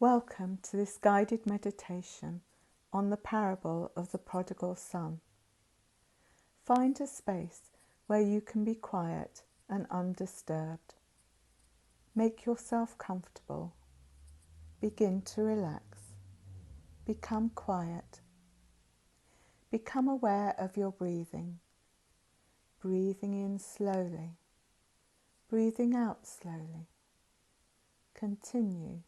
Welcome to this guided meditation on the parable of the prodigal son. Find a space where you can be quiet and undisturbed. Make yourself comfortable. Begin to relax. Become quiet. Become aware of your breathing. Breathing in slowly. Breathing out slowly. Continue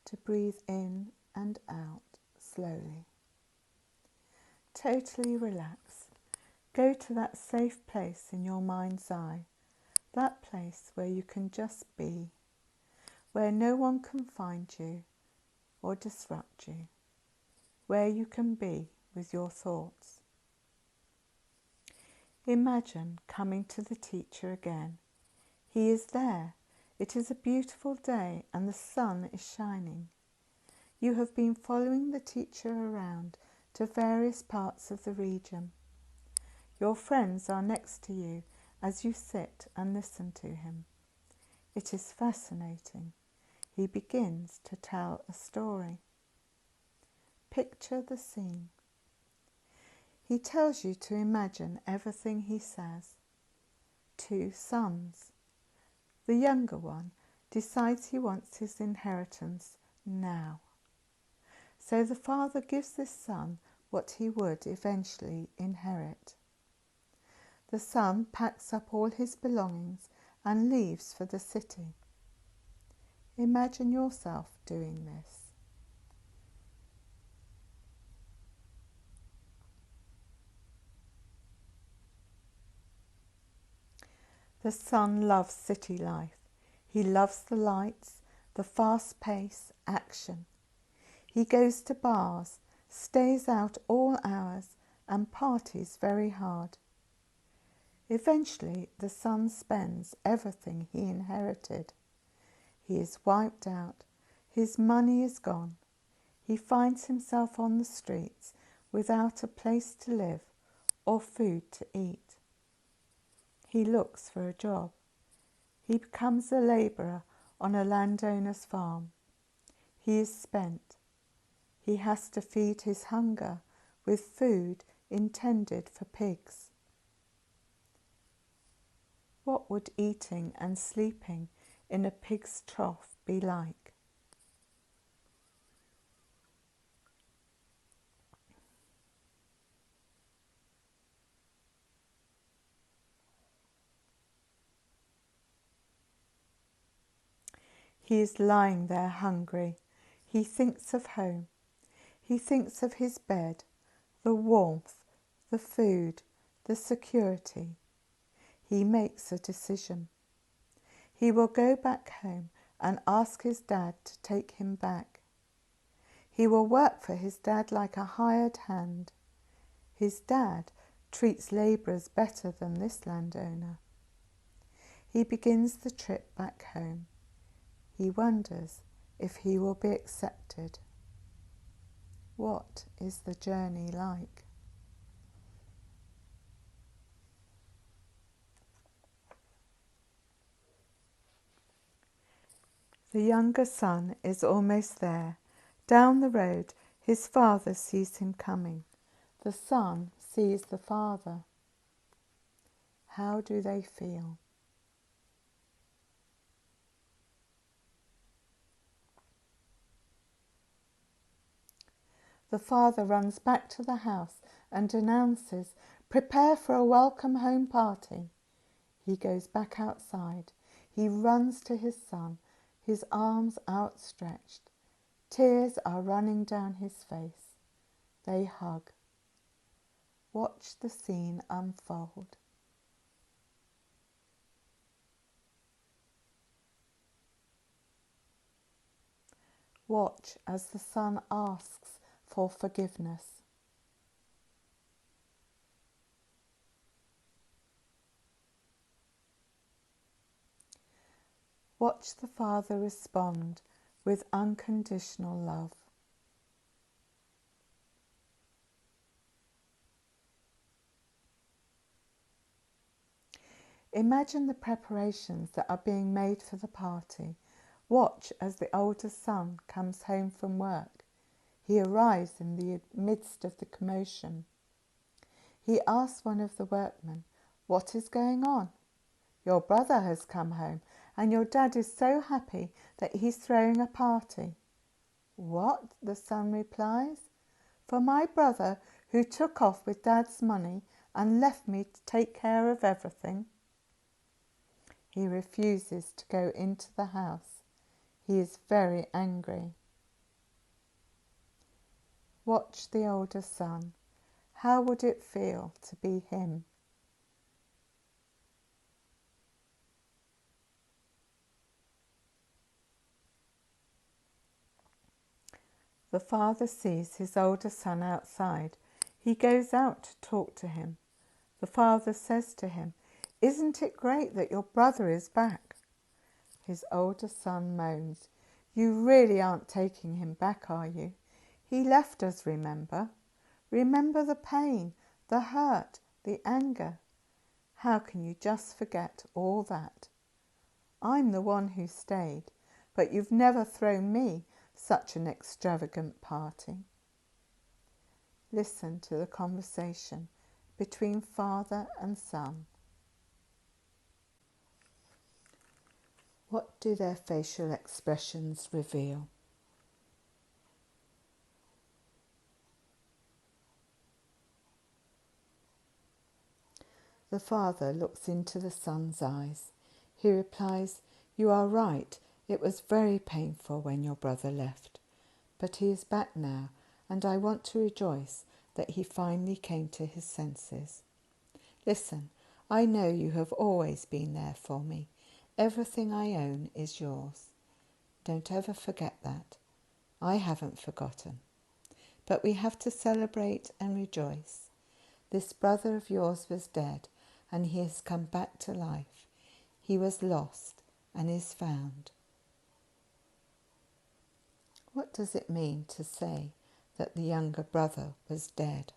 to breathe in and out slowly. Totally relax. Go to that safe place in your mind's eye, that place where you can just be, where no one can find you or disrupt you, where you can be with your thoughts. Imagine coming to the teacher again. He is there. It is a beautiful day and the sun is shining. You have been following the teacher around to various parts of the region. Your friends are next to you as you sit and listen to him. It is fascinating. He begins to tell a story. Picture the scene. He tells you to imagine everything he says. 2 sons. The younger one decides he wants his inheritance now. So the father gives this son what he would eventually inherit. The son packs up all his belongings and leaves for the city. Imagine yourself doing this. The son loves city life. He loves the lights, the fast pace, action. He goes to bars, stays out all hours and parties very hard. Eventually, the son spends everything he inherited. He is wiped out. His money is gone. He finds himself on the streets without a place to live or food to eat. He looks for a job. He becomes a labourer on a landowner's farm. He is spent. He has to feed his hunger with food intended for pigs. What would eating and sleeping in a pig's trough be like? He is lying there hungry. He thinks of home. He thinks of his bed, the warmth, the food, the security. He makes a decision. He will go back home and ask his dad to take him back. He will work for his dad like a hired hand. His dad treats labourers better than this landowner. He begins the trip back home. He wonders if he will be accepted. What is the journey like? The younger son is almost there. Down the road, his father sees him coming. The son sees the father. How do they feel? The father runs back to the house and announces, "Prepare for a welcome home party." He goes back outside. He runs to his son, his arms outstretched. Tears are running down his face. They hug. Watch the scene unfold. Watch as the son asks for forgiveness. Watch the father respond with unconditional love. Imagine the preparations that are being made for the party. Watch as the older son comes home from work. He arrives in the midst of the commotion. He asks one of the workmen, "What is going on?" "Your brother has come home, and your dad is so happy that he's throwing a party." "What?" the son replies. "For my brother, who took off with dad's money and left me to take care of everything." He refuses to go into the house. He is very angry. Watch the older son. How would it feel to be him? The father sees his older son outside. He goes out to talk to him. The father says to him, "Isn't it great that your brother is back?" His older son moans, "You really aren't taking him back, are you? He left us, remember? Remember the pain, the hurt, the anger. How can you just forget all that? I'm the one who stayed, but you've never thrown me such an extravagant party." Listen to the conversation between father and son. What do their facial expressions reveal? The father looks into the son's eyes. He replies, "You are right. It was very painful when your brother left. But he is back now, and I want to rejoice that he finally came to his senses. Listen, I know you have always been there for me. Everything I own is yours. Don't ever forget that. I haven't forgotten. But we have to celebrate and rejoice. This brother of yours was dead, and he has come back to life. He was lost and is found." What does it mean to say that the younger brother was dead?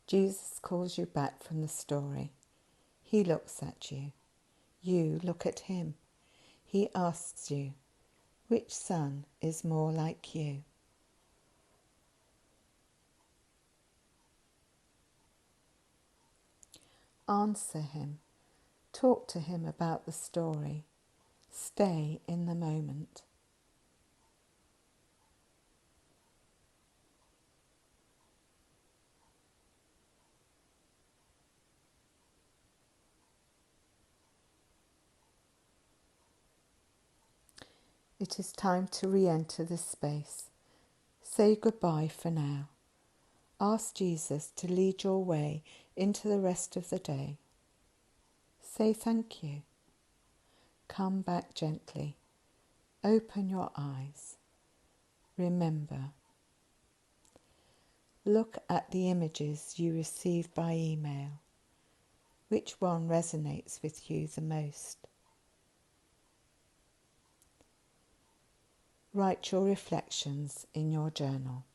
Jesus calls you back from the story. He looks at you. You look at him. He asks you, which son is more like you? Answer him. Talk to him about the story. Stay in the moment. It is time to re-enter this space. Say goodbye for now. Ask Jesus to lead your way into the rest of the day. Say thank you. Come back gently. Open your eyes. Remember. Look at the images you received by email. Which one resonates with you the most? Write your reflections in your journal.